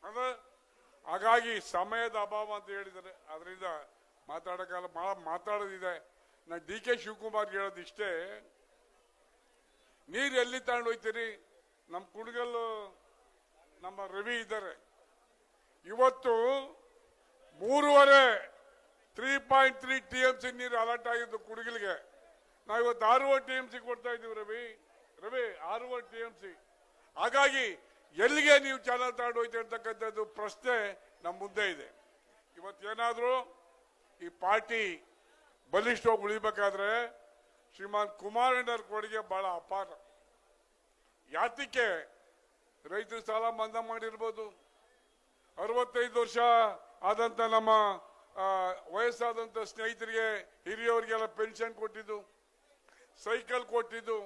ಅಂದ್ರೆ ಹಾಗಾಗಿ ಸಮಯದ ಅಭಾವ ಅಂತ ಹೇಳಿದ್ದಾರೆ. ಅದರಿಂದ ಮಾತಾಡೋಕ್ಕಾಗಲ್ಲ, ಬಹಳ ಮಾತಾಡೋದಿದೆ. ನಾನು ಡಿ ಕೆ ಶಿವಕುಮಾರ್ ಹೇಳೋದು ಇಷ್ಟೇ, ನೀರು ಎಲ್ಲಿ ತಗೊಂಡು ಹೋಗ್ತೀರಿ? ನಮ್ಮ ಕುಣಗಲ್ಲು ನಮ್ಮ ರವಿ ಇದ್ದಾರೆ, ಇವತ್ತು 3.3 TMC ನೀರು ಅಲರ್ಟ್ ಆಗಿದ್ದು ಕುಣಗಲ್ಗೆ. ನಾವು ಇವತ್ತು 6 TMC ಕೊಡ್ತಾ ಇದ್ದೀವಿ ರವಿ 6 TMC. ಹಾಗಾಗಿ ಎಲ್ಲಿಗೆ ನೀವು ಚಾನಲ್ ತಗೊಂಡು ಹೋಯ್ತು ಅಂತಕ್ಕಂಥದ್ದು ಪ್ರಶ್ನೆ ನಮ್ಮ ಮುಂದೆ ಇದೆ. ಇವತ್ತೇನಾದ್ರೂ ಈ ಪಾರ್ಟಿ ಬಲಿಷ್ಠವಾಗಿ ಉಳಿಬೇಕಾದ್ರೆ ಶ್ರೀಮಾನ್ ಕುಮಾರಣ್ಣವ್ರ ಕೊಡುಗೆ ಬಹಳ ಅಪಾರ. ಯಾತಕ್ಕೆ ರೈತರ ಸಾಲ ಮನ್ನಾ ಮಾಡಿರ್ಬೋದು, 65 ವರ್ಷ ಆದಂತ ನಮ್ಮ ವಯಸ್ಸಾದಂತ ಸ್ನೇಹಿತರಿಗೆ ಹಿರಿಯವರಿಗೆಲ್ಲ ಪೆನ್ಷನ್ ಕೊಟ್ಟಿದ್ದು, ಸೈಕಲ್ ಕೊಟ್ಟಿದ್ದು.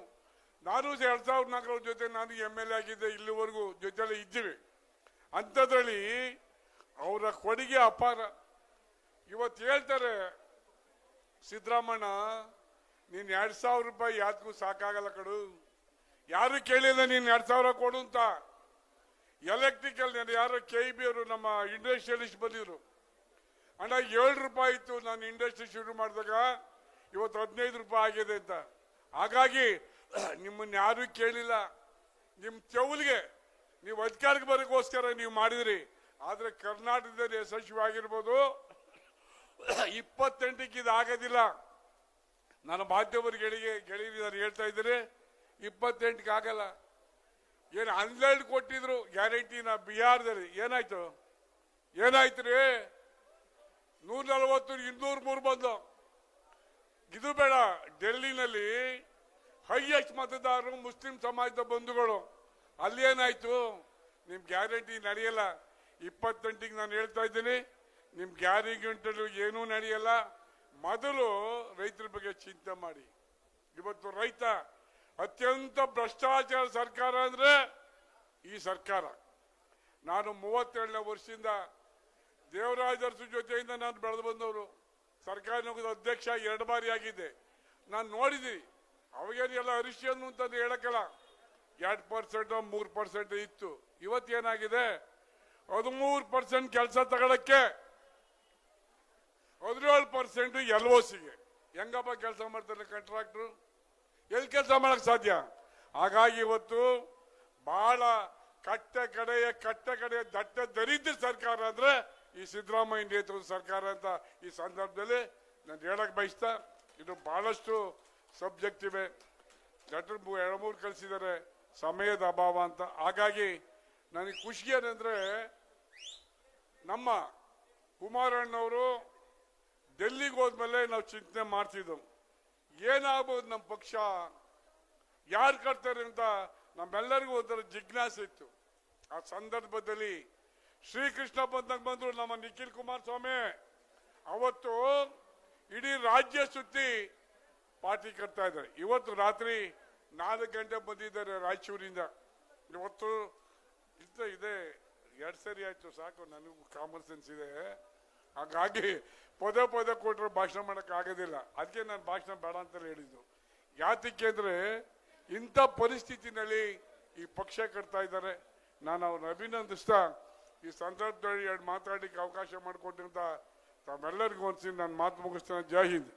ನಾನು 2004 ಜೊತೆ ನಾನು MLA ಆಗಿದ್ದೆ, ಇಲ್ಲಿವರೆಗೂ ಜೊತೆಲೆ ಇದ್ದೀವಿ. ಅಂಥದ್ರಲ್ಲಿ ಅವರ ಕೊಡುಗೆ ಅಪಾರ. ಇವತ್ತು ಹೇಳ್ತಾರೆ ಸಿದ್ದರಾಮಣ್ಣ, ನೀನ್ 2,000 ರೂಪಾಯಿ ಯಾತಕ್ಕೂ ಸಾಕಾಗಲ್ಲ ಕಡು, ಯಾರು ಕೇಳಿಲ್ಲ ನೀನ್ 2,000 ಕೊಡು ಅಂತ. ಎಲೆಕ್ಟ್ರಿಕಲ್ ಯಾರೋ KEB ಅವರು ನಮ್ಮ ಇಂಡಸ್ಟ್ರಿಯಲಿಸ್ಟ್ ಬಂದಿದ್ರು, ಅಣ್ಣ 7 ರೂಪಾಯಿ ಇತ್ತು ನಾನು ಇಂಡಸ್ಟ್ರಿ ಶುರು ಮಾಡಿದಾಗ, ಇವತ್ತು 15 ರೂಪಾಯಿ ಆಗಿದೆ ಅಂತ. ಹಾಗಾಗಿ ನಿಮ್ಮನ್ನ ಯಾರು ಕೇಳಿಲ್ಲ, ನಿಮ್ ತೆವಲಿಗೆ ನೀವು ಅಧಿಕಾರಕ್ಕೆ ಬರೋಕ್ಕೋಸ್ಕರ ನೀವು ಮಾಡಿದ್ರಿ. ಆದ್ರೆ ಕರ್ನಾಟಕದಲ್ಲಿ ಯಶಸ್ವಿಯಾಗಿರ್ಬೋದು, 28ಕ್ಕೆ ಇದು ಆಗೋದಿಲ್ಲ. ನನ್ನ ಮಾಧ್ಯಮರಿಗೆ ಗೆಳೆಯರು ಹೇಳ್ತಾ ಇದ್ದಾರೆ 28ಕ್ಕೆ ಆಗಲ್ಲ. ಏನು 12 ಕೊಟ್ಟಿದ್ರು ಗ್ಯಾರಂಟಿನ ಬಿಹಾರದಲ್ಲಿ, ಏನಾಯ್ತು ರೀ? 140 203 ಬಂದು. ಇದು ಬೇಡ, ಡೆಲ್ಲಿನಲ್ಲಿ ಹೈಯೆಸ್ಟ್ ಮತದಾರರು ಮುಸ್ಲಿಂ ಸಮಾಜದ ಬಂಧುಗಳು. ಅಲ್ಲಿ ಏನಾಯ್ತು? ನಿಮ್ ಗ್ಯಾರಂಟಿ ನಡೆಯಲ್ಲ. 28ಕ್ಕೆ ನಾನು ಹೇಳ್ತಾ ಇದ್ದೀನಿ, ನಿಮ್ ಗ್ಯಾರಂಟಿಗಳು ಏನೂ ನಡೆಯಲ್ಲ. ಮೊದಲು ರೈತರ ಬಗ್ಗೆ ಚಿಂತೆ ಮಾಡಿ. ಇವತ್ತು ರೈತ ಅತ್ಯಂತ ಭ್ರಷ್ಟಾಚಾರ ಸರ್ಕಾರ ಅಂದ್ರೆ ಈ ಸರ್ಕಾರ. ನಾನು 32ನೇ ವರ್ಷದಿಂದ ದೇವರಾಜ ಅರಸು ಜೊತೆಯಿಂದ ನಾನು ಬೆಳೆದು ಬಂದವರು. ಸರ್ಕಾರ ನಗರದ ಅಧ್ಯಕ್ಷ 2 ಬಾರಿ ಆಗಿದ್ದೆ. ನಾನು ನೋಡಿದ್ದೀನಿ, ಅವಾಗೇನೆಲ್ಲ ಹರಿಶ್ಚಂದ್ರ ಅಂತಂದು ಹೇಳಕ್ಕಲ್ಲ, 2% 3% ಇತ್ತು. ಇವತ್ತೇನಾಗಿದೆ? 13% ಕೆಲಸ ತಗೊಳಕ್ಕೆ, 17% LOCಗೆ. ಹೆಂಗಪ್ಪ ಕೆಲಸ ಮಾಡ್ತಾರೆ ಕಾಂಟ್ರಾಕ್ಟ್ರು? ಎಲ್ಲಿ ಕೆಲಸ ಮಾಡಕ್ ಸಾಧ್ಯ? ಹಾಗಾಗಿ ಇವತ್ತು ಬಹಳ ಕಟ್ಟ ಕಡೆಯ ದಟ್ಟ ದರಿದ್ರ ಸರ್ಕಾರ ಅಂದ್ರೆ ಈ ಸಿದ್ದರಾಮಯ್ಯ ನೇತೃತ್ವದ ಸರ್ಕಾರ ಅಂತ ಈ ಸಂದರ್ಭದಲ್ಲಿ ನಾನು ಹೇಳಕ್ ಬಯಸ್ತಾ. ಇದು ಬಹಳಷ್ಟು ಸಬ್ಜೆಕ್ಟ್ ಇವೆ, ಡಾಕ್ಟರ್ 2-3 ಕಳಿಸಿದ್ದಾರೆ, ಸಮಯದ ಅಭಾವ ಅಂತ. ಹಾಗಾಗಿ ನನಗೆ ಖುಷಿ ಏನಂದ್ರೆ ನಮ್ಮ ಕುಮಾರಣ್ಣವರು ಡೆಲ್ಲಿಗೆ ಹೋದ್ಮೇಲೆ ನಾವು ಚಿಂತನೆ ಮಾಡ್ತಿದ್ದೆವು, ಏನಾಗ್ಬೋದು ನಮ್ಮ ಪಕ್ಷ, ಯಾರು ಕಟ್ತಾರೆ ಅಂತ ನಮ್ಮೆಲ್ಲರಿಗೂ ಒಂಥರ ಜಿಜ್ಞಾಸೆ ಇತ್ತು. ಆ ಸಂದರ್ಭದಲ್ಲಿ ಶ್ರೀಕೃಷ್ಣ ಬಂದ್ರು ನಮ್ಮ ನಿಖಿಲ್ ಕುಮಾರಸ್ವಾಮಿ. ಅವತ್ತು ಇಡೀ ರಾಜ್ಯ ಸುತ್ತಿ ಪಾರ್ಟಿ ಕಟ್ತಾ ಇದ್ದಾರೆ. ಇವತ್ತು ರಾತ್ರಿ 4 ಗಂಟೆ ಬಂದಿದ್ದಾರೆ ರಾಯಚೂರಿಂದ. ಇವತ್ತು ಇದೆ 2 ಸರಿ ಆಯ್ತು, ಸಾಕು, ನನಗೂ ಕಾಮನ್ ಸೆನ್ಸ್ ಇದೆ. ಹಾಗಾಗಿ ಪದೇ ಕೊಟ್ಟರು ಭಾಷಣ ಮಾಡಕ್ ಆಗೋದಿಲ್ಲ. ಅದಕ್ಕೆ ನಾನು ಭಾಷಣ ಬೇಡ ಅಂತ ಹೇಳಿದ್ದು. ಯಾತಕ್ಕೆ ಅಂದ್ರೆ ಇಂಥ ಪರಿಸ್ಥಿತಿನಲ್ಲಿ ಈ ಪಕ್ಷ ಕಟ್ತಾ ಇದ್ದಾರೆ. ನಾನು ಅವ್ರನ್ನ ಅಭಿನಂದಿಸ್ತಾ ಈ ಸಂದರ್ಭದಲ್ಲಿ 2 ಮಾತಾಡಲಿಕ್ಕೆ ಅವಕಾಶ ಮಾಡಿಕೊಟ್ಟಿಂತ ತಮ್ಮೆಲ್ಲರಿಗೂ ಅನ್ಸಿ ನಾನು ಮಾತು ಮುಗಿಸ್ತೇನೆ. ಜೈ ಹಿಂದ್.